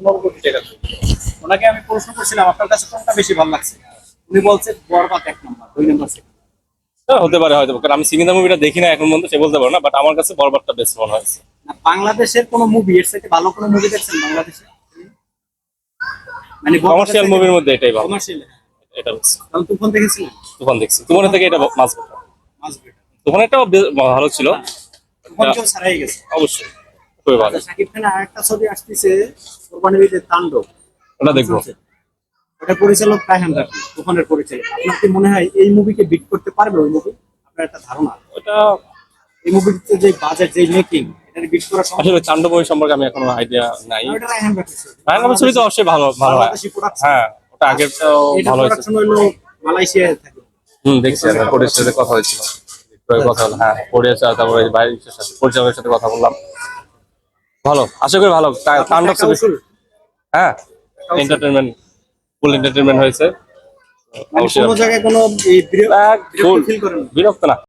15 কোটি টাকা। ওনাকে আমি প্রশ্ন করছিলাম আপনার কাছে কোনটা বেশি ভালো লাগছে, উনি বলছে বরবাদ 1 নম্বর, 2 নম্বর সেকেন্ড। হতে পারে হয়তো, কারণ আমি সিঙ্গিদা মুভিটা দেখি না এখন পর্যন্ত, সে বলতে পারো না, বাট আমার কাছে বরবাদটা বেস্ট মনে হয়েছে। না, বাংলাদেশের কোনো মুভি এর থেকে ভালো কোনো মুভি দেখছেন বাংলাদেশে? মানে কমার্শিয়াল মুভির মধ্যে এটাই ভালো। কমার্শিয়াল। এটা হচ্ছে কারণ তুফান দেখেছিলেন? তুফান দেখছি, তুফানের থেকে এটা মাছ বেটার। মাস বেটার। তুফানেরটাও ভালো ছিল। তুফান কেউ ছাড়াই গেছে। অবশ্যই খুবই ভালো। আচ্ছা, শাকিব খানের আরেকটা ছবি আসতেছে কোরবানির ঈদের, তাণ্ডব। ওটা দেখবো। ওটা পরিচালক রায়হান রাফি, তুফানের পরিচালক। আপনার কি মনে হয় এই মুভিকে বিট করতে পারবে ওই মুভি? আপনার একটা ধারণা? ওটা এই মুভিতে যে বাজেট, যে মেকিং, এটা বিট করা সম্ভব? আসলে তাণ্ডব মুভি সম্পর্কে আমি এখনো আইডিয়া নাই। ওটা রায়হান রাফি ছবি। রায়হান রাফির ছবি তো অবশ্যই ভালো ভালো হয়। বাংলাদেশি production। হ্যাঁ, ওটা আগেরটাও এটা ভালো হয়েছে। প্রোডাকশন হলো মালয়েশিয়ায় থাকে। দেখছি, আমি কোরিয়ার সাথে কথা হয়েছিল। কথা হলো, হ্যাঁ, কোরিয়ার সাথে, তারপরে বাইরের সাথে পরিচালকের সাথে কথা বললাম। ভালো, আশা করি ভালো। তাণ্ডব ছবি, হ্যাঁ, এন্টারটেইনমেন্ট, ফুল এন্টারটেইনমেন্ট হয়েছে। মানে কোনো জায়গায় কোনো বিরক্ত ফিল করেন না? বিরক্ত না।